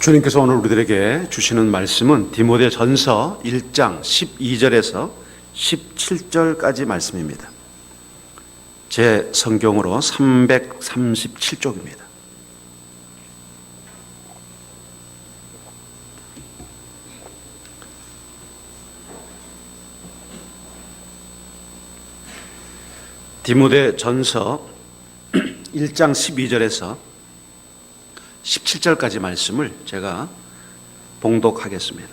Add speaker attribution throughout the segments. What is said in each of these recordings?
Speaker 1: 주님께서 오늘 우리들에게 주시는 말씀은 디모데전서 1장 12절에서 17절까지 말씀입니다. 제 성경으로 337쪽입니다. 디모데전서 1장 12절에서 17절까지 말씀을 제가 봉독하겠습니다.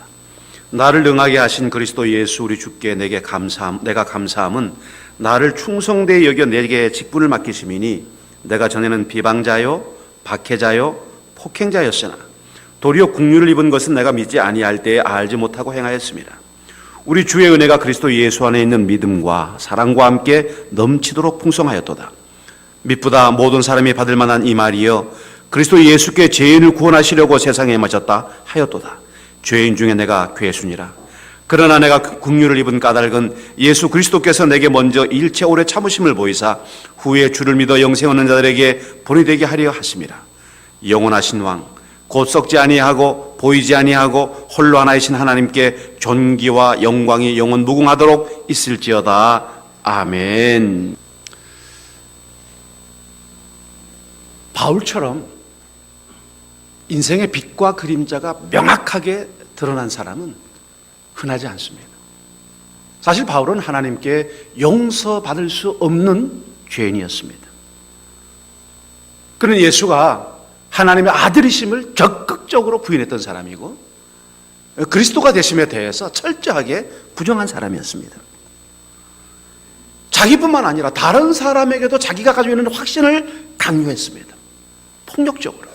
Speaker 1: 나를 능하게 하신 그리스도 예수 우리 주께 내가 감사함은 나를 충성되이 여겨 내게 직분을 맡기심이니 내가 전에는 비방자요 박해자요 폭행자였으나 도리어 국류를 입은 것은 내가 믿지 아니할 때에 알지 못하고 행하였습니다. 우리 주의 은혜가 그리스도 예수 안에 있는 믿음과 사랑과 함께 넘치도록 풍성하였도다. 미쁘다 모든 사람이 받을 만한 이 말이여 그리스도 예수께 죄인을 구원하시려고 세상에 마셨다 하였도다. 죄인 중에 내가 괴순이라. 그러나 내가 국류를 입은 까닭은 예수 그리스도께서 내게 먼저 일체 오래 참으심을 보이사 후에 주를 믿어 영생 얻는 자들에게 본이 되게 하려 하심이라. 영원하신 왕 곧 썩지 아니하고 보이지 아니하고 홀로 하나이신 하나님께 존귀와 영광이 영원 무궁하도록 있을지어다. 아멘. 바울처럼 인생의 빛과 그림자가 명확하게 드러난 사람은 흔하지 않습니다. 사실 바울은 하나님께 용서받을 수 없는 죄인이었습니다. 그는 예수가 하나님의 아들이심을 적극적으로 부인했던 사람이고 그리스도가 되심에 대해서 철저하게 부정한 사람이었습니다. 자기뿐만 아니라 다른 사람에게도 자기가 가지고 있는 확신을 강요했습니다. 폭력적으로.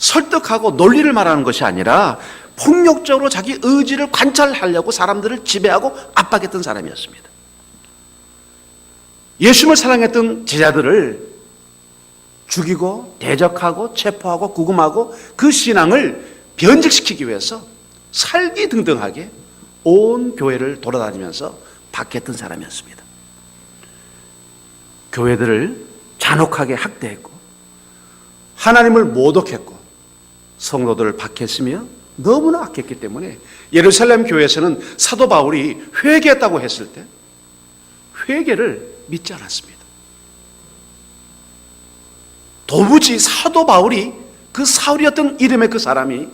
Speaker 1: 설득하고 논리를 말하는 것이 아니라 폭력적으로 자기 의지를 관찰하려고 사람들을 지배하고 압박했던 사람이었습니다. 예수님을 사랑했던 제자들을 죽이고 대적하고 체포하고 구금하고 그 신앙을 변질시키기 위해서 살기등등하게 온 교회를 돌아다니면서 박했던 사람이었습니다. 교회들을 잔혹하게 학대했고 하나님을 모독했고 성도들을 박했으며 너무나 악했기 때문에 예루살렘 교회에서는 사도 바울이 회개했다고 했을 때 회개를 믿지 않았습니다. 도무지 사도 바울이 그 사울이었던 이름의 그 사람이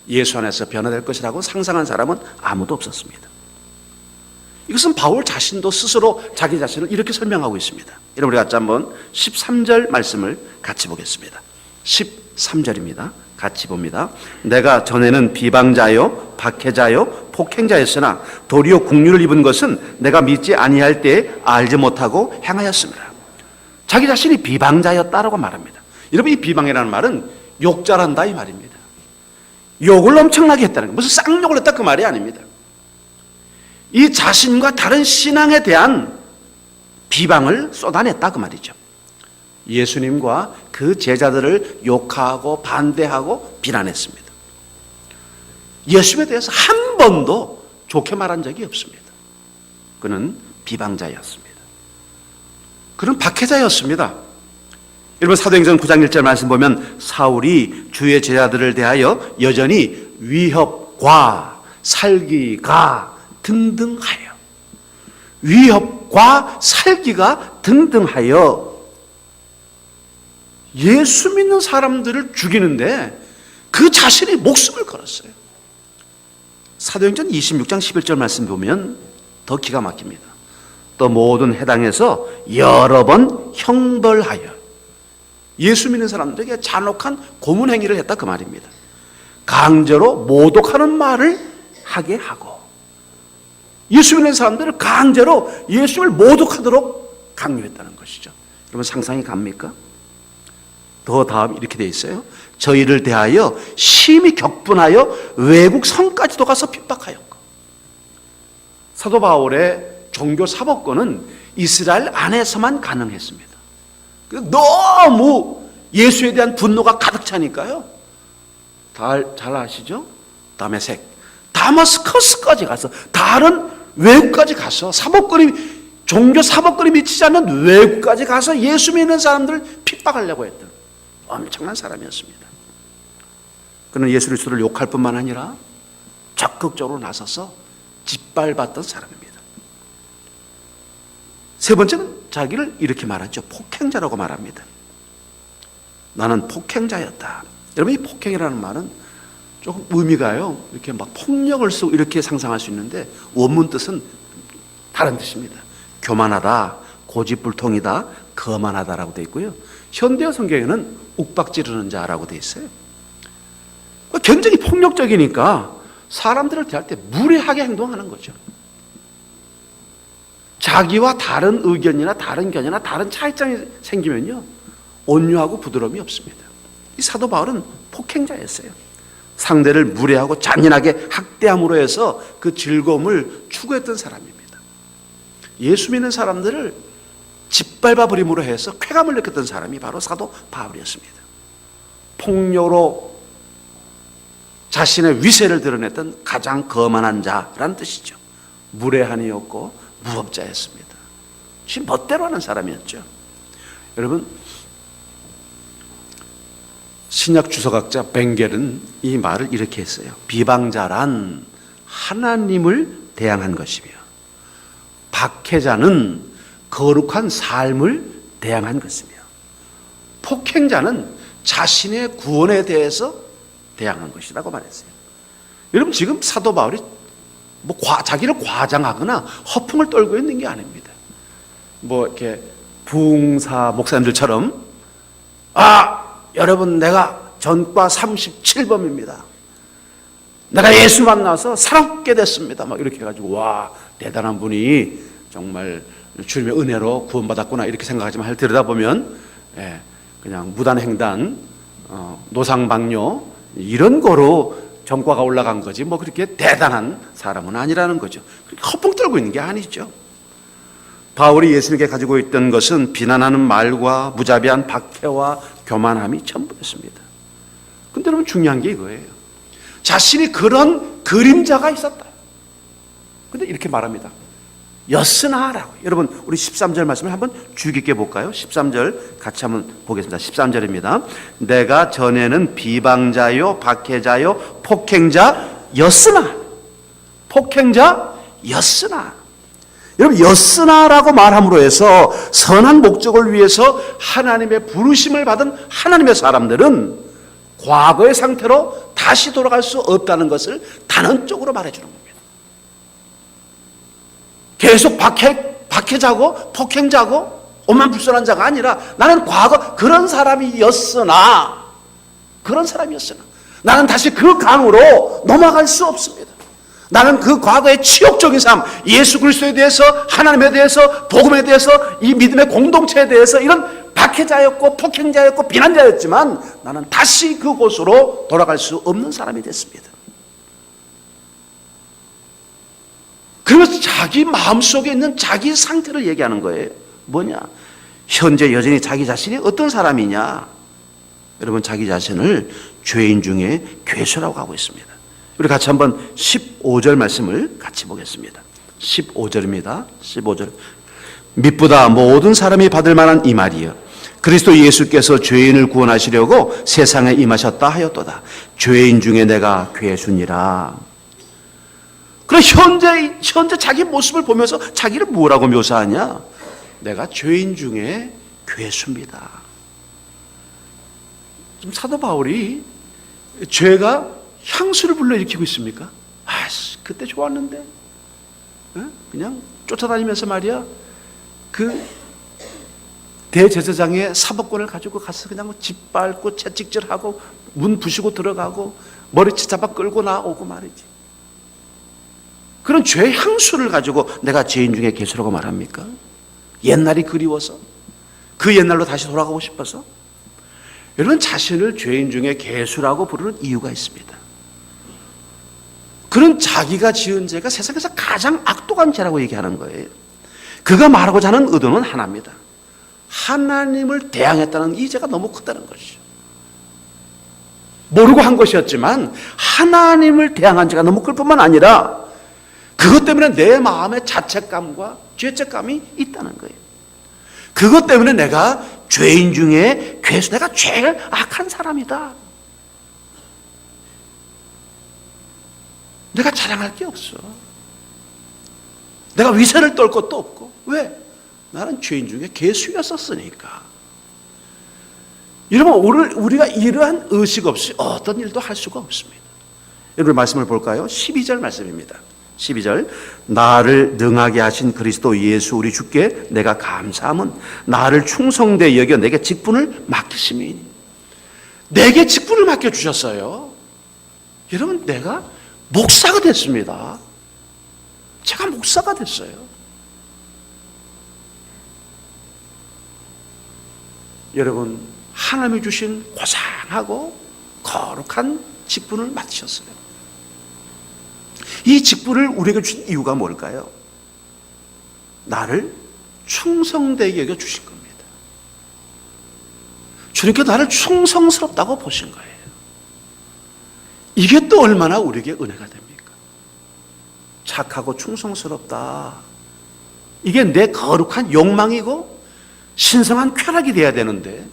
Speaker 1: 예수 안에서 변화될 것이라고 상상한 사람은 아무도 없었습니다. 이것은 바울 자신도 스스로 자기 자신을 이렇게 설명하고 있습니다. 여러분 우리 같이 한번 13절 말씀을 같이 보겠습니다. 13절입니다. 같이 봅니다. 내가 전에는 비방자요 박해자요 폭행자였으나 도리어 국류를 입은 것은 내가 믿지 아니할 때에 알지 못하고 행하였습니다. 자기 자신이 비방자였다라고 말합니다. 여러분 이 비방이라는 말은 욕잘한다 이 말입니다. 욕을 엄청나게 했다는 거, 무슨 쌍욕을 했다 그 말이 아닙니다. 이 자신과 다른 신앙에 대한 비방을 쏟아냈다 그 말이죠. 예수님과 그 제자들을 욕하고 반대하고 비난했습니다. 예수님에 대해서 한 번도 좋게 말한 적이 없습니다. 그는 비방자였습니다. 그는 박해자였습니다. 여러분 사도행전 9장 1절 말씀 보면 사울이 주의 제자들을 대하여 여전히 위협과 살기가 등등하여 위협과 살기가 등등하여 예수 믿는 사람들을 죽이는데 그 자신이 목숨을 걸었어요. 사도행전 26장 11절 말씀 보면 더 기가 막힙니다. 또 모든 해당에서 여러 번 형벌하여 예수 믿는 사람들에게 잔혹한 고문 행위를 했다 그 말입니다. 강제로 모독하는 말을 하게 하고 예수 믿는 사람들을 강제로 예수를 모독하도록 강요했다는 것이죠. 여러분 상상이 갑니까? 더 다음 이렇게 돼 있어요. 저희를 대하여 심히 격분하여 외국 성까지도 가서 핍박하였고 사도 바울의 종교 사법권은 이스라엘 안에서만 가능했습니다. 너무 예수에 대한 분노가 가득 차니까요. 잘 아시죠? 다메섹, 다마스커스까지 가서 다른 외국까지 가서 종교 사법권이 미치지 않는 외국까지 가서 예수 믿는 사람들을 핍박하려고 했던 엄청난 사람이었습니다. 그는 예수 그리스도를 욕할 뿐만 아니라 적극적으로 나서서 짓밟았던 사람입니다. 세 번째는 자기를 이렇게 말하죠. 폭행자라고 말합니다. 나는 폭행자였다. 여러분, 이 폭행이라는 말은 조금 의미가요, 이렇게 막 폭력을 쓰고 이렇게 상상할 수 있는데 원문 뜻은 다른 뜻입니다. 교만하다, 고집불통이다, 거만하다라고 되어 있고요. 현대어 성경에는 욱박지르는 자라고 되어 있어요. 굉장히 폭력적이니까 사람들을 대할 때 무례하게 행동하는 거죠. 자기와 다른 의견이나 다른 견해나 다른 차이점이 생기면요, 온유하고 부드러움이 없습니다. 이 사도 바울은 폭행자였어요. 상대를 무례하고 잔인하게 학대함으로 해서 그 즐거움을 추구했던 사람입니다. 예수 믿는 사람들을 짓밟아 버림으로 해서 쾌감을 느꼈던 사람이 바로 사도 바울이었습니다. 폭력으로 자신의 위세를 드러냈던 가장 거만한 자라는 뜻이죠. 무례한 이였고 무법자였습니다. 지 멋대로 하는 사람이었죠. 여러분, 신약 주석학자 벵겔은 이 말을 이렇게 했어요. 비방자란 하나님을 대항한 것이며 박해자는 거룩한 삶을 대항한 것이며 폭행자는 자신의 구원에 대해서 대항한 것이라고 말했어요. 여러분, 지금 사도 바울이 자기를 과장하거나 허풍을 떨고 있는 게 아닙니다. 이렇게 부흥사 목사님들처럼 여러분, 내가 전과 37범입니다. 내가 예수 만나서 살아있게 됐습니다. 이렇게 해가지고, 와, 대단한 분이 정말 주님의 은혜로 구원받았구나, 이렇게 생각하지만 들여다보면, 그냥 무단횡단, 노상방뇨, 이런 거로 전과가 올라간 거지, 그렇게 대단한 사람은 아니라는 거죠. 허풍 떨고 있는 게 아니죠. 바울이 예수님께 가지고 있던 것은 비난하는 말과 무자비한 박해와 교만함이 전부였습니다. 근데 여러분, 중요한 게 이거예요. 자신이 그런 그림자가 있었다. 근데 이렇게 말합니다. 였으나라고. 여러분, 우리 13절 말씀을 한번 주의 깊게 볼까요? 13절 같이 한번 보겠습니다. 13절입니다. 내가 전에는 비방자요, 박해자요, 폭행자였으나. 여러분, 였으나라고 말함으로 해서 선한 목적을 위해서 하나님의 부르심을 받은 하나님의 사람들은 과거의 상태로 다시 돌아갈 수 없다는 것을 단언적으로 말해주는 겁니다. 계속 박해자고 폭행자고 오만불선한 자가 아니라 나는 과거 그런 사람이었으나 나는 다시 그 강으로 넘어갈 수 없습니다. 나는 그 과거의 치욕적인 삶, 예수 그리스도에 대해서, 하나님에 대해서, 복음에 대해서, 이 믿음의 공동체에 대해서 이런 박해자였고 폭행자였고 비난자였지만 나는 다시 그곳으로 돌아갈 수 없는 사람이 됐습니다. 그래서 자기 마음속에 있는 자기 상태를 얘기하는 거예요. 뭐냐? 현재 여전히 자기 자신이 어떤 사람이냐? 여러분, 자기 자신을 죄인 중에 괴수라고 하고 있습니다. 우리 같이 한번 15절 말씀을 같이 보겠습니다. 15절입니다. 15절. mit보다 모든 사람이 받을 만한 이 말이여. 그리스도 예수께서 죄인을 구원하시려고 세상에 임하셨다 하였도다. 죄인 중에 내가 괴수니라. 그래, 현재 자기 모습을 보면서 자기를 뭐라고 묘사하냐? 내가 죄인 중에 괴수입니다. 지금 사도 바울이 죄가 향수를 불러일으키고 있습니까? 그때 좋았는데, 그냥 쫓아다니면서 말이야, 그 대제사장의 사법권을 가지고 가서 그냥 짓밟고 채찍질하고 문 부시고 들어가고 머리채 잡아 끌고 나오고 말이지. 그런 죄 향수를 가지고 내가 죄인 중에 괴수라고 말합니까? 옛날이 그리워서? 그 옛날로 다시 돌아가고 싶어서? 여러분, 자신을 죄인 중에 괴수라고 부르는 이유가 있습니다. 그런 자기가 지은 죄가 세상에서 가장 악독한 죄라고 얘기하는 거예요. 그가 말하고자 하는 의도는 하나입니다. 하나님을 대항했다는 이 죄가 너무 크다는 것이죠. 모르고 한 것이었지만 하나님을 대항한 죄가 너무 클 뿐만 아니라 그것 때문에 내 마음에 자책감과 죄책감이 있다는 거예요. 그것 때문에 내가 죄인 중에 괴수, 내가 제일 악한 사람이다. 내가 자랑할 게 없어. 내가 위세를 떨 것도 없고. 왜? 나는 죄인 중에 개수였었으니까. 여러분, 오늘 우리가 이러한 의식 없이 어떤 일도 할 수가 없습니다. 여러분 말씀을 볼까요? 12절 말씀입니다. 12절, 나를 능하게 하신 그리스도 예수 우리 주께 내가 감사함은 나를 충성되이 여겨 내게 직분을 맡기심이니. 내게 직분을 맡겨주셨어요. 여러분, 내가 목사가 됐습니다. 제가 목사가 됐어요. 여러분, 하나님이 주신 고상하고 거룩한 직분을 맡으셨어요. 이 직분을 우리에게 주신 이유가 뭘까요? 나를 충성되게 여겨 주신 겁니다. 주님께 나를 충성스럽다고 보신 거예요. 이게 또 얼마나 우리에게 은혜가 됩니까? 착하고 충성스럽다. 이게 내 거룩한 욕망이고 신성한 쾌락이 돼야 되는데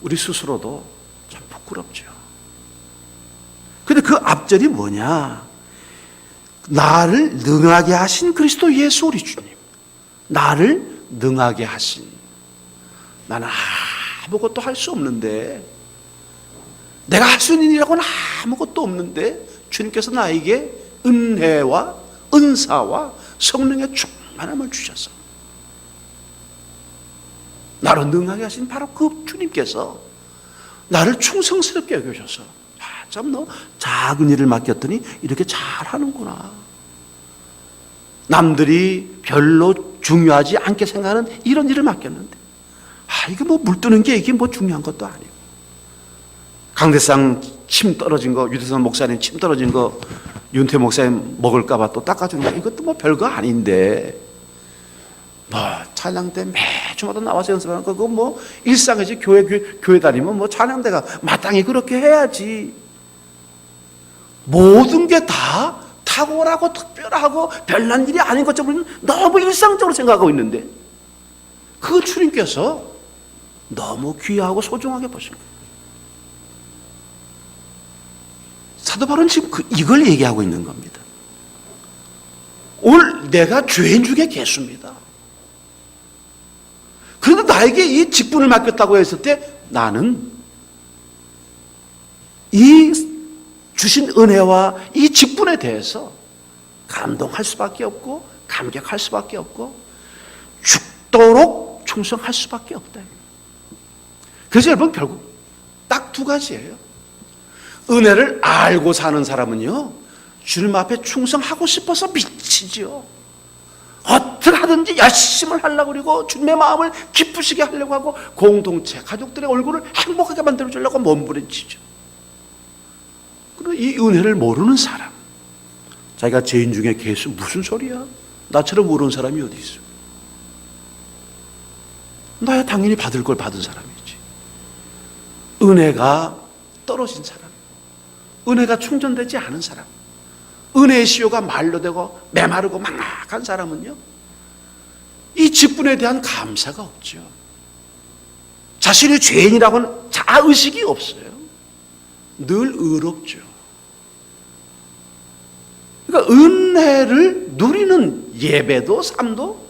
Speaker 1: 우리 스스로도 참 부끄럽죠. 근데 그 앞절이 뭐냐? 나를 능하게 하신 그리스도 예수 우리 주님. 나를 능하게 하신. 나는 아무것도 할 수 없는데, 내가 할 수 있는 일이라고는 아무것도 없는데 주님께서 나에게 은혜와 은사와 성령의 충만함을 주셔서 나를 능하게 하신 바로 그 주님께서 나를 충성스럽게 여겨주셔서 참 너 작은 일을 맡겼더니 이렇게 잘하는구나. 남들이 별로 중요하지 않게 생각하는 이런 일을 맡겼는데 이게 뭐 물 뜨는 게 이게 뭐 중요한 것도 아니고, 강대상 침 떨어진 거, 유대선 목사님 침 떨어진 거 윤태 목사님 먹을까 봐 또 닦아주는 거, 이것도 뭐 별거 아닌데 뭐 찬양 때 매주마다 나와서 연습하는 거 그거 뭐 일상이지. 교회 다니면 뭐 찬양대가 마땅히 그렇게 해야지. 모든 게 다 탁월하고 특별하고 별난 일이 아닌 것처럼 너무 일상적으로 생각하고 있는데 그 주님께서 너무 귀하고 소중하게 보신 거예요. 사도 바울은 지금 이걸 얘기하고 있는 겁니다. 오늘 내가 죄인 중에 개수입니다. 그런데 나에게 이 직분을 맡겼다고 했을 때 나는 이 주신 은혜와 이 직분에 대해서 감동할 수밖에 없고 감격할 수밖에 없고 죽도록 충성할 수밖에 없다. 그래서 여러분 결국 딱 두 가지예요. 은혜를 알고 사는 사람은요, 주님 앞에 충성하고 싶어서 미치지요. 어떻게 하든지 열심히 하려고 그러고 주님의 마음을 기쁘시게 하려고 하고 공동체, 가족들의 얼굴을 행복하게 만들어주려고 몸부림치죠. 그리고 이 은혜를 모르는 사람, 자기가 죄인 중에 개수, 무슨 소리야? 나처럼 모르는 사람이 어디 있어? 나야 당연히 받을 걸 받은 사람이지. 은혜가 떨어진 사람, 은혜가 충전되지 않은 사람, 은혜의 시효가 말로 되고 메마르고 막막한 사람은요, 이 직분에 대한 감사가 없죠. 자신이 죄인이라고는 자의식이 없어요. 늘 의롭죠. 그러니까 은혜를 누리는 예배도 삶도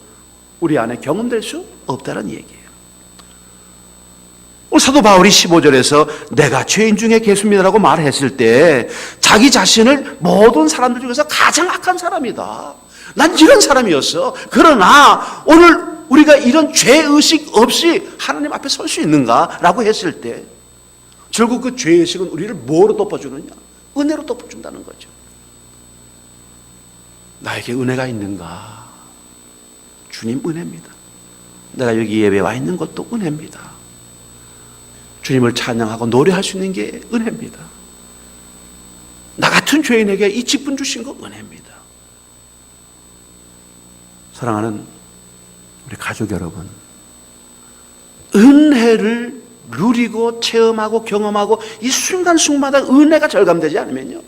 Speaker 1: 우리 안에 경험될 수 없다는 얘기예요. 오늘 사도 바울이 15절에서 내가 죄인 중에 개수입니다라고 말했을 때 자기 자신을 모든 사람들 중에서 가장 악한 사람이다. 난 이런 사람이었어. 그러나 오늘 우리가 이런 죄의식 없이 하나님 앞에 설 수 있는가라고 했을 때 결국 그 죄의식은 우리를 뭐로 덮어주느냐? 은혜로 덮어준다는 거죠. 나에게 은혜가 있는가? 주님 은혜입니다. 내가 여기 예배에 와 있는 것도 은혜입니다. 주님을 찬양하고 노래할 수 있는 게 은혜입니다. 나 같은 죄인에게 이 직분 주신 거 은혜입니다. 사랑하는 우리 가족 여러분, 은혜를 누리고 체험하고 경험하고 이 순간순간마다 은혜가 절감되지 않으면요,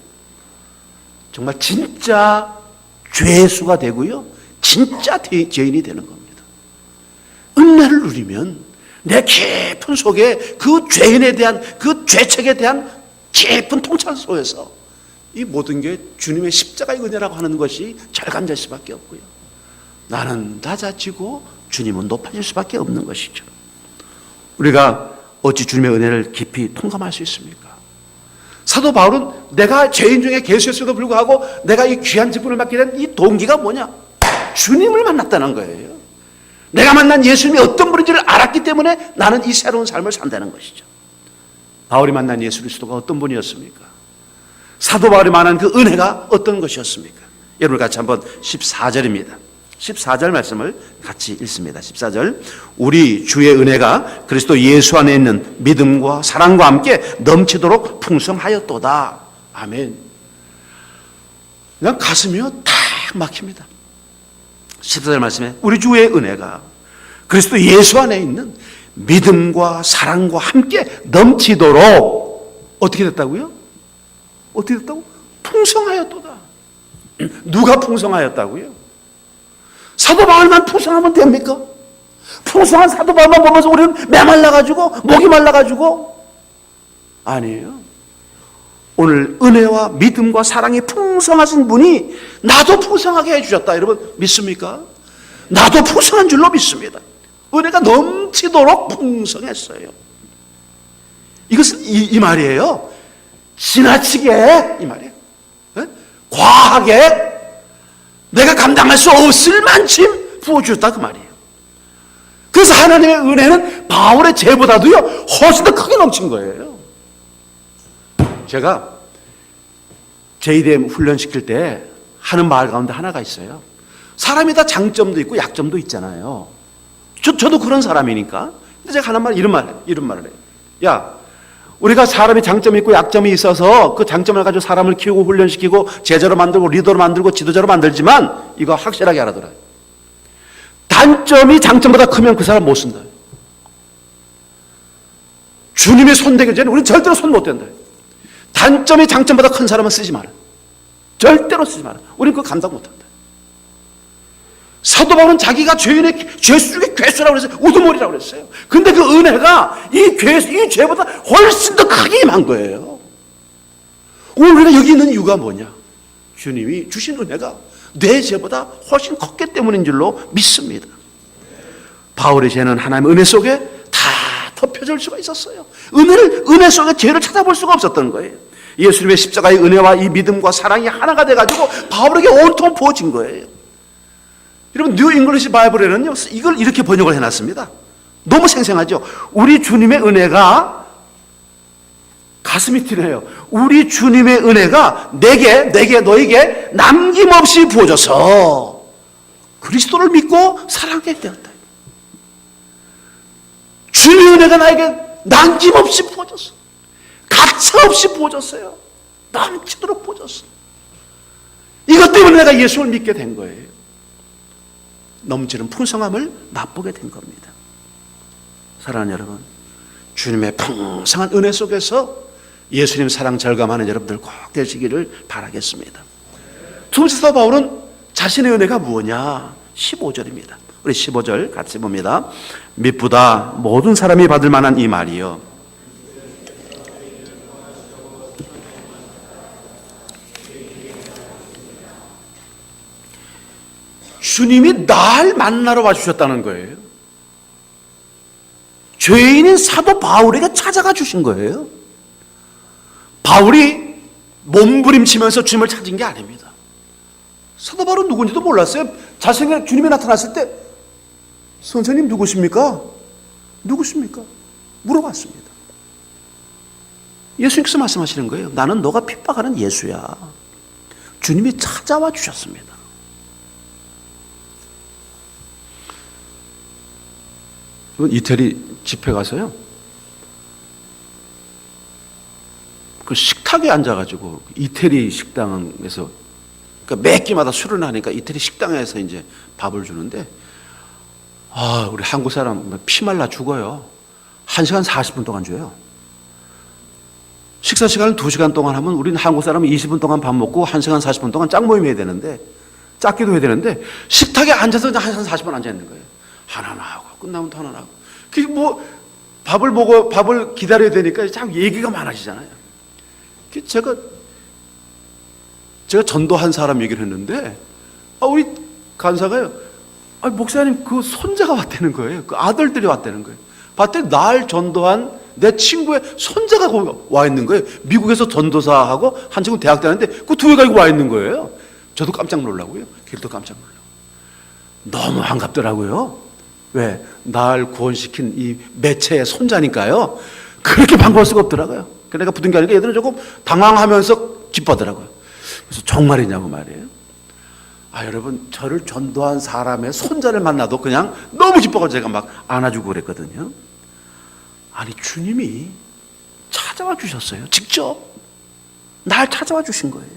Speaker 1: 정말 진짜 죄수가 되고요, 진짜 죄인이 되는 겁니다. 은혜를 누리면 내 깊은 속에 그 죄인에 대한, 그 죄책에 대한 깊은 통찰 속에서 이 모든 게 주님의 십자가의 은혜라고 하는 것이 절감될 수밖에 없고요. 나는 낮아지고 주님은 높아질 수밖에 없는 것이죠. 우리가 어찌 주님의 은혜를 깊이 통감할 수 있습니까? 사도 바울은 내가 죄인 중에 계수였음에도 불구하고 내가 이 귀한 직분을 맡게 된 이 동기가 뭐냐? 주님을 만났다는 거예요. 내가 만난 예수님이 어떤 분인지를 알았기 때문에 나는 이 새로운 삶을 산다는 것이죠. 바울이 만난 예수 그리스도가 어떤 분이었습니까? 사도 바울이 만난 그 은혜가 어떤 것이었습니까? 여러분 같이 한번 14절입니다. 14절 말씀을 같이 읽습니다. 14절. 우리 주의 은혜가 그리스도 예수 안에 있는 믿음과 사랑과 함께 넘치도록 풍성하였도다. 아멘. 그냥 가슴이요 탁 막힙니다. 14절 말씀에 우리 주의 은혜가 그리스도 예수 안에 있는 믿음과 사랑과 함께 넘치도록 어떻게 됐다고요? 어떻게 됐다고? 풍성하였도다. 누가 풍성하였다고요? 사도 바울만 풍성하면 됩니까? 풍성한 사도 바울만 보면서 우리는 메말라가지고 목이 말라가지고 아니에요. 오늘 은혜와 믿음과 사랑이 풍성하신 분이 나도 풍성하게 해주셨다. 여러분 믿습니까? 나도 풍성한 줄로 믿습니다. 은혜가 넘치도록 풍성했어요. 이것은 이 말이에요. 지나치게 이 말이에요. 네? 과하게 내가 감당할 수 없을 만큼 부어주셨다 그 말이에요. 그래서 하나님의 은혜는 바울의 죄보다도요 훨씬 더 크게 넘친 거예요. 제가 JDM 훈련시킬 때 하는 말 가운데 하나가 있어요. 사람이 다 장점도 있고 약점도 있잖아요. 저도 그런 사람이니까. 근데 제가 하는 말 이런 말을 해요. 야, 우리가 사람이 장점이 있고 약점이 있어서 그 장점을 가지고 사람을 키우고 훈련시키고 제자로 만들고 리더로 만들고 지도자로 만들지만 이거 확실하게 알아들어요. 단점이 장점보다 크면 그 사람 못 쓴다. 주님이 손대기 전에 우리는 절대로 손 못 댄다. 단점이 장점보다 큰 사람은 쓰지 마라. 절대로 쓰지 마라. 우리는 그거 감당 못 한다. 사도 바울은 자기가 죄인의 죄수 중에 괴수라고 그랬어요. 우두머리라고 그랬어요. 근데 그 은혜가 이 죄보다 훨씬 더 크게 임한 거예요. 오늘 우리가 여기 있는 이유가 뭐냐? 주님이 주신 은혜가 내 죄보다 훨씬 컸기 때문인 줄로 믿습니다. 바울의 죄는 하나님의 은혜 속에 다 덮여질 수가 있었어요. 은혜 속에 죄를 찾아볼 수가 없었던 거예요. 예수님의 십자가의 은혜와 이 믿음과 사랑이 하나가 돼가지고 바울에게 온통 부어진 거예요. 여러분 뉴 잉글리시 바이블에는요 이걸 이렇게 번역을 해놨습니다. 너무 생생하죠. 우리 주님의 은혜가 가슴이 뛰네요. 우리 주님의 은혜가 내게 너에게 남김없이 부어져서 그리스도를 믿고 사랑하게 되었다. 주님의 은혜가 나에게 남김없이 부어졌어. 가차없이 부어졌어요. 넘치도록 부어졌어. 이것 때문에 내가 예수를 믿게 된 거예요. 넘치는 풍성함을 맛보게 된 겁니다. 사랑하는 여러분, 주님의 풍성한 은혜 속에서 예수님 사랑 절감하는 여러분들 꼭 되시기를 바라겠습니다. 두 번째 사도 바울은 자신의 은혜가 무엇냐? 15절입니다. 우리 15절 같이 봅니다. 미쁘다 모든 사람이 받을 만한 이 말이요. 주님이 날 만나러 와주셨다는 거예요. 죄인인 사도 바울에게 찾아가 주신 거예요. 바울이 몸부림치면서 주님을 찾은 게 아닙니다. 사도 바울은 누군지도 몰랐어요. 자신에게 주님이 나타났을 때 선생님 누구십니까? 누구십니까? 물어봤습니다. 예수님께서 말씀하시는 거예요. 나는 너가 핍박하는 예수야. 주님이 찾아와 주셨습니다. 이태리 집회 가서요. 그 식탁에 앉아가지고 이태리 식당에서 그러니까 매 끼마다 술을 하니까 이태리 식당에서 이제 밥을 주는데 우리 한국 사람 피 말라 죽어요. 1시간 40분 동안 줘요. 식사 시간을 2시간 동안 하면 우리는 한국 사람은 20분 동안 밥 먹고 1시간 40분 동안 짝 모임 해야 되는데 짝기도 해야 되는데 식탁에 앉아서 1시간 40분 앉아 있는 거예요. 하나나 하고 끝나면 또 하나나 하고. 그게 뭐 밥을 기다려야 되니까 참 얘기가 많아지잖아요. 제가 제가 전도한 사람 얘기를 했는데 우리 간사가요, 목사님 그 손자가 왔다는 거예요. 그 아들들이 왔다는 거예요. 봤더니 날 전도한 내 친구의 손자가 거기 와 있는 거예요. 미국에서 전도사하고 한 친구 대학 다니는데 그 두 애가 와 있는 거예요. 저도 깜짝 놀라고요. 걔도 깜짝 놀라고. 너무 반갑더라고요. 왜? 날 구원시킨 이 매체의 손자니까요. 그렇게 반가울 수가 없더라고요. 그러니까 붙은 게 아니라 얘들은 조금 당황하면서 기뻐하더라고요. 그래서 정말이냐고 말이에요. 여러분, 저를 전도한 사람의 손자를 만나도 그냥 너무 기뻐가지고 제가 막 안아주고 그랬거든요. 아니, 주님이 찾아와 주셨어요. 직접 날 찾아와 주신 거예요.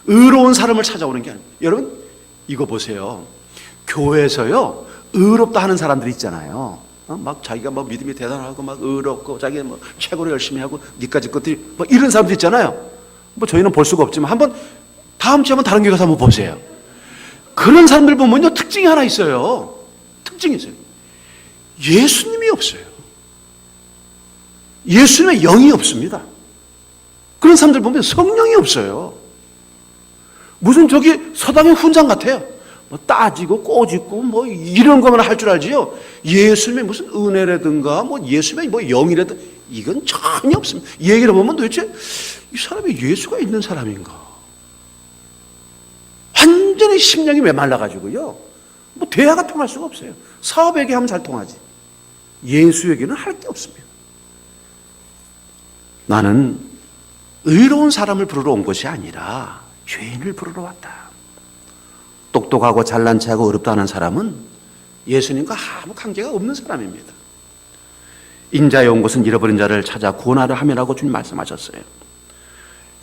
Speaker 1: 의로운 사람을 찾아오는 게 아니에요. 여러분, 이거 보세요. 교회에서요, 의롭다 하는 사람들이 있잖아요. 막 자기가 뭐 믿음이 대단하고 막 의롭고 자기가 뭐 최고로 열심히 하고 니까지 것들이 뭐 이런 사람들 있잖아요. 뭐 저희는 볼 수가 없지만 한번 다음 주에 한번 다른 교회 가서 한번 보세요. 그런 사람들 보면요, 특징이 하나 있어요. 특징이 있어요. 예수님이 없어요. 예수님의 영이 없습니다. 그런 사람들 보면 성령이 없어요. 무슨 저기 서당의 훈장 같아요. 뭐 따지고 꼬집고 뭐 이런 것만 할 줄 알지요. 예수님의 무슨 은혜라든가 뭐 예수님의 뭐 영이라든가 이건 전혀 없습니다. 이 얘기를 보면 도대체 이 사람이 예수가 있는 사람인가? 완전히 심령이 메말라가지고요. 뭐 대화가 통할 수가 없어요. 사업 얘기하면 잘 통하지. 예수 얘기는 할 게 없습니다. 나는 의로운 사람을 부르러 온 것이 아니라 죄인을 부르러 왔다. 똑똑하고 잘난 체하고 어렵다 하는 사람은 예수님과 아무 관계가 없는 사람입니다. 인자에 온 것은 잃어버린 자를 찾아 구원하려 함이라고 주님 말씀하셨어요.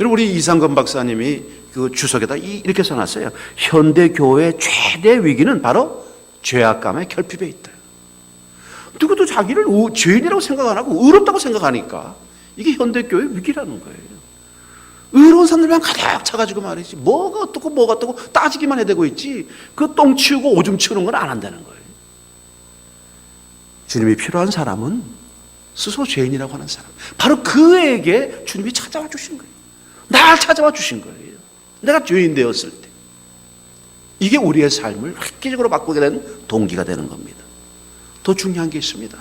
Speaker 1: 여러분, 우리 이상건 박사님이 그 주석에다 이렇게 써놨어요. 현대 교회의 최대 위기는 바로 죄악감의 결핍에 있다. 누구도 자기를 죄인이라고 생각 안 하고 의롭다고 생각하니까 이게 현대 교회의 위기라는 거예요. 의로운 사람들만 가득 차가지고 말이지 뭐가 어떻고 뭐가 어떻고 따지기만 해대고 있지 그 똥 치우고 오줌 치우는 건 안 한다는 거예요. 주님이 필요한 사람은 스스로 죄인이라고 하는 사람, 바로 그에게 주님이 찾아와 주신 거예요. 날 찾아와 주신 거예요. 내가 죄인 되었을 때 이게 우리의 삶을 획기적으로 바꾸게 된 동기가 되는 겁니다. 더 중요한 게 있습니다.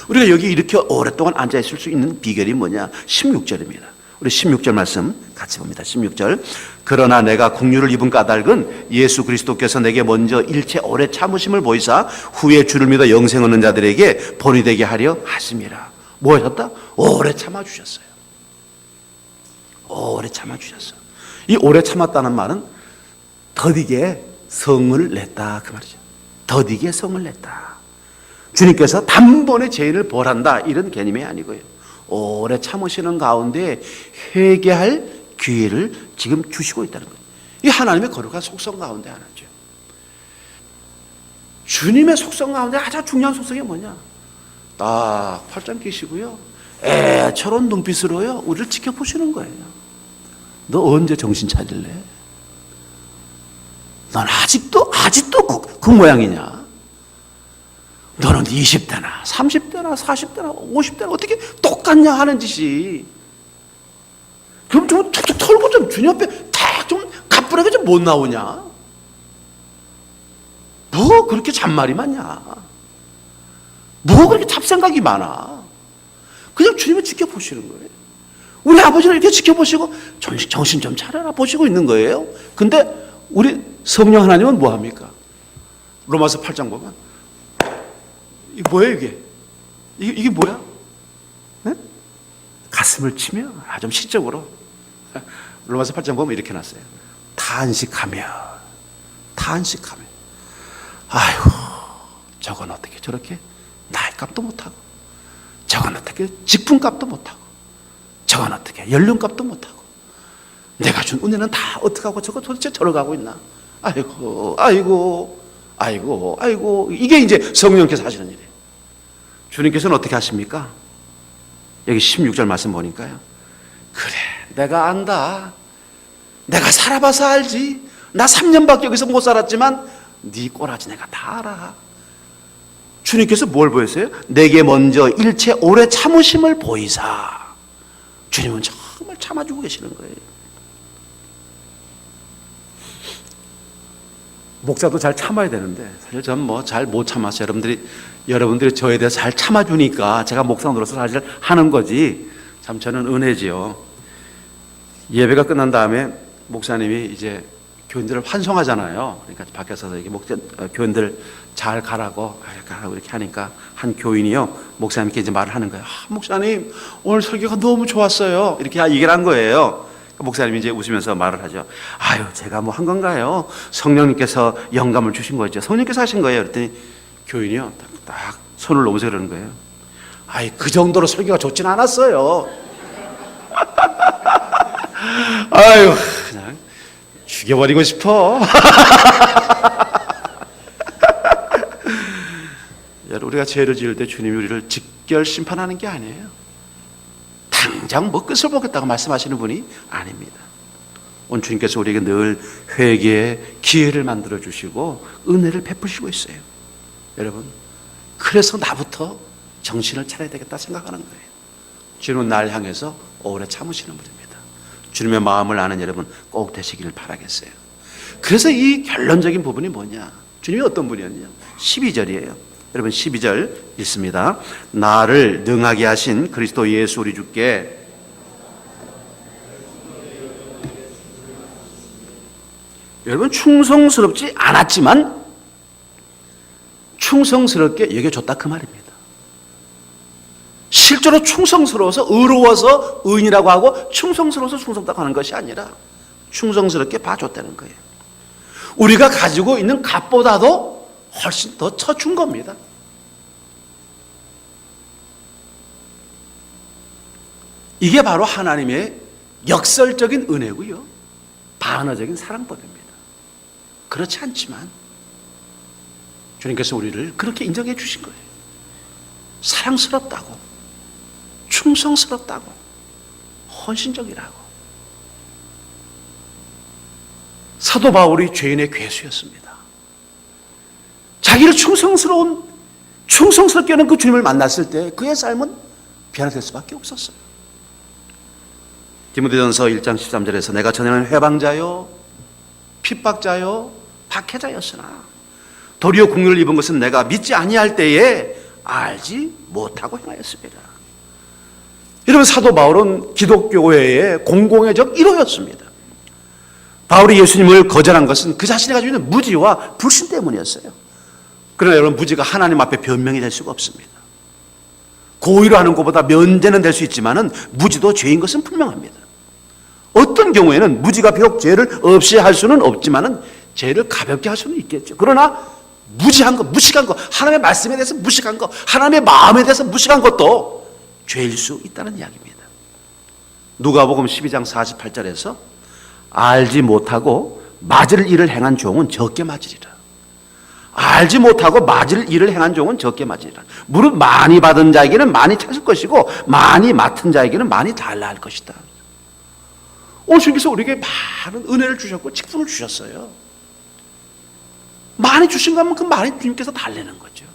Speaker 1: 우리가 여기 이렇게 오랫동안 앉아있을 수 있는 비결이 뭐냐? 16절입니다. 우리 16절 말씀 같이 봅니다. 16절. 그러나 내가 긍휼을 입은 까닭은 예수 그리스도께서 내게 먼저 일체 오래 참으심을 보이사 후에 주를 믿어 영생 얻는 자들에게 본이 되게 하려 하심이라. 뭐 하셨다? 오래 참아주셨어요. 오래 참아주셨어요. 이 오래 참았다는 말은 더디게 성을 냈다 그 말이죠. 더디게 성을 냈다. 주님께서 단번에 죄인을 벌한다 이런 개념이 아니고요. 오래 참으시는 가운데 회개할 기회를 지금 주시고 있다는 거예요. 이 하나님의 거룩한 속성 가운데 하나죠. 주님의 속성 가운데 가장 중요한 속성이 뭐냐? 딱 팔짱 끼시고요. 애처로운 눈빛으로요. 우리를 지켜보시는 거예요. 너 언제 정신 차릴래? 넌 아직도 그 모양이냐? 너는 20대나 30대나 40대나 50대나 어떻게 똑같냐 하는 짓이 그럼 좀 툭툭 털고 좀 주님 앞에 탁 좀 가뿐하게 좀 못 나오냐? 뭐 그렇게 잔말이 많냐? 뭐 그렇게 잡생각이 많아? 그냥 주님을 지켜보시는 거예요. 우리 아버지를 이렇게 지켜보시고 정신 좀 차려라 보시고 있는 거예요. 근데 우리 성령 하나님은 뭐 합니까? 로마서 8장 보면 이게 뭐예요 이게? 이게 뭐야? 네? 가슴을 치며 좀 시적으로 로마서 8장 보면 이렇게 놨어요. 탄식하며 아이고 저건 어떻게 저렇게 나이값도 못하고 저건 어떻게 직분값도 못하고 저건 어떻게 연륜값도 못하고 내가 준 은혜는 다 어떡하고 저거 도대체 저러가고 있나? 아이고 이게 이제 성령께서 하시는 일이에요. 주님께서는 어떻게 하십니까? 여기 16절 말씀 보니까요. 그래 내가 안다. 내가 살아봐서 알지. 나 3년밖에 여기서 못 살았지만 네 꼬라지 내가 다 알아. 주님께서 뭘 보였어요? 내게 먼저 일체 오래 참으심을 보이사. 주님은 정말 참아주고 계시는 거예요. 목사도 잘 참아야 되는데 사실 저는 뭐 잘 못 참았어요. 여러분들이 저에 대해서 잘 참아주니까 제가 목사로서 사실 하는 거지. 참 저는 은혜지요. 예배가 끝난 다음에 목사님이 이제 교인들을 환송하잖아요. 그러니까 밖에서 이렇게 교인들 잘 가라고 이렇게 하니까 한 교인이요 목사님께 이제 말을 하는 거예요. 목사님 오늘 설교가 너무 좋았어요. 이렇게 얘기를 한 거예요. 목사님이 이제 웃으면서 말을 하죠. 아유 제가 뭐 한 건가요? 성령님께서 영감을 주신 거죠. 성령님께서 하신 거예요. 그랬더니 교인이요 딱 손을 놓으면서 그러는 거예요. 아이 그 정도로 설교가 좋진 않았어요. 아유 그냥 죽여버리고 싶어. 우리가 죄를 지을 때 주님이 우리를 직결 심판하는 게 아니에요. 당장 뭐 끝을 보겠다고 말씀하시는 분이 아닙니다. 오늘 주님께서 우리에게 늘 회개의 기회를 만들어 주시고 은혜를 베푸시고 있어요. 여러분 그래서 나부터 정신을 차려야 되겠다 생각하는 거예요. 주님은 날 향해서 오래 참으시는 분입니다. 주님의 마음을 아는 여러분 꼭 되시기를 바라겠어요. 그래서 이 결론적인 부분이 뭐냐? 주님이 어떤 분이었냐? 12절이에요. 여러분 12절 읽습니다. 나를 능하게 하신 그리스도 예수 우리 주께 여러분 충성스럽지 않았지만 충성스럽게 여겨줬다 그 말입니다. 실제로 충성스러워서 의로워서 의인이라고 하고 충성스러워서 충성다고 하는 것이 아니라 충성스럽게 봐줬다는 거예요. 우리가 가지고 있는 값보다도 훨씬 더 쳐준 겁니다. 이게 바로 하나님의 역설적인 은혜고요. 반어적인 사랑법입니다. 그렇지 않지만 주님께서 우리를 그렇게 인정해 주신 거예요. 사랑스럽다고, 충성스럽다고, 헌신적이라고. 사도 바울이 죄인의 괴수였습니다. 자기를 충성스럽게 하는 그 주님을 만났을 때 그의 삶은 변화될 수밖에 없었어요. 디모데전서 1장 13절에서 내가 전에는 회방자요 핍박자요 박해자였으나 도리어 국률을 입은 것은 내가 믿지 아니할 때에 알지 못하고 행하였습니다. 여러분 사도 바울은 기독교회의 공공의 적 1호였습니다. 바울이 예수님을 거절한 것은 그 자신이 가지고 있는 무지와 불신 때문이었어요. 그러나 여러분 무지가 하나님 앞에 변명이 될 수가 없습니다. 고의로 하는 것보다 면제는 될 수 있지만 무지도 죄인 것은 분명합니다. 어떤 경우에는 무지가 비록 죄를 없이 할 수는 없지만 죄를 가볍게 할 수는 있겠죠. 그러나 무지한 것, 무식한 것, 하나님의 말씀에 대해서 무식한 것, 하나님의 마음에 대해서 무식한 것도 죄일 수 있다는 이야기입니다. 누가복음 12장 48절에서 알지 못하고 맞을 일을 행한 종은 적게 맞으리라. 알지 못하고 맞을 일을 행한 종은 적게 맞으리라. 무릇 많이 받은 자에게는 많이 찾을 것이고 많이 맡은 자에게는 많이 달라 할 것이다. 오늘 주님께서 우리에게 많은 은혜를 주셨고 직분을 주셨어요. 많이 주신 거면 그 많이 주님께서 달래는 거죠.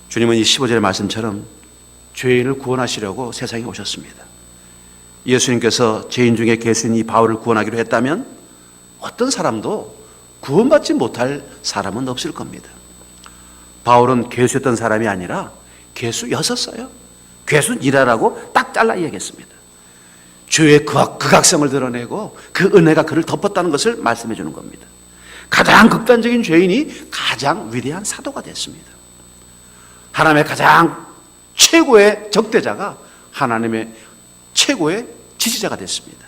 Speaker 1: 주님은 이 15절의 말씀처럼 죄인을 구원하시려고 세상에 오셨습니다. 예수님께서 죄인 중에 괴수인 이 바울을 구원하기로 했다면 어떤 사람도 구원받지 못할 사람은 없을 겁니다. 바울은 괴수였던 사람이 아니라 괴수였었어요. 괴수이라라고 딱 잘라 이야기했습니다. 죄의 극악성을 드러내고 그 은혜가 그를 덮었다는 것을 말씀해 주는 겁니다. 가장 극단적인 죄인이 가장 위대한 사도가 됐습니다. 하나님의 가장 최고의 적대자가 하나님의 최고의 지지자가 됐습니다.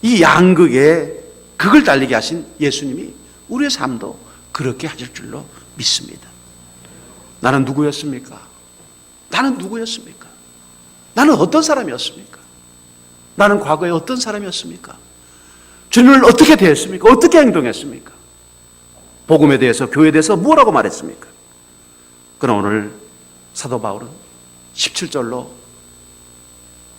Speaker 1: 이 양극의 극을 달리게 하신 예수님이 우리의 삶도 그렇게 하실 줄로 믿습니다. 나는 누구였습니까? 나는 누구였습니까? 나는 어떤 사람이었습니까? 나는 과거에 어떤 사람이었습니까? 주님을 어떻게 대했습니까? 어떻게 행동했습니까? 복음에 대해서, 교회에 대해서 뭐라고 말했습니까? 그러나 오늘 사도 바울은 17절로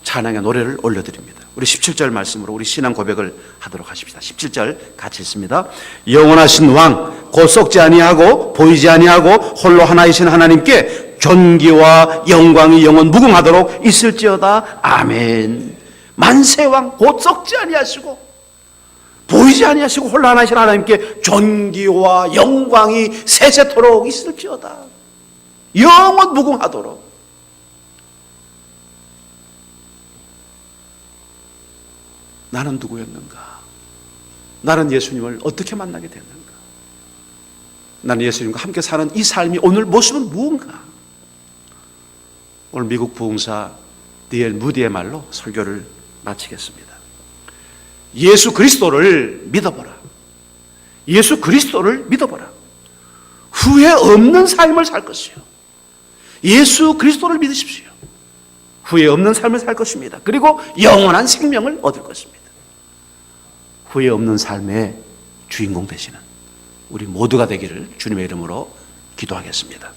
Speaker 1: 찬양의 노래를 올려드립니다. 우리 17절 말씀으로 우리 신앙 고백을 하도록 하십시다. 17절 같이 읽습니다. 영원하신 왕, 곧 썩지 아니하고 보이지 아니하고 홀로 하나이신 하나님께 존귀와 영광이 영원 무궁하도록 있을지어다. 아멘. 만세왕, 곧 썩지 아니하시고 보이지 아니하시고 혼란하신 하나님께 존귀와 영광이 세세토록 있을지어다. 영원 무궁하도록. 나는 누구였는가? 나는 예수님을 어떻게 만나게 됐는가? 나는 예수님과 함께 사는 이 삶이 오늘 모습은 무언가? 오늘 미국 부흥사 D.L. 무디의 말로 설교를 마치겠습니다. 예수 그리스도를 믿어보라. 예수 그리스도를 믿어보라. 후회 없는 삶을 살 것이요. 예수 그리스도를 믿으십시오. 후회 없는 삶을 살 것입니다. 그리고 영원한 생명을 얻을 것입니다. 후회 없는 삶의 주인공 되시는 우리 모두가 되기를 주님의 이름으로 기도하겠습니다.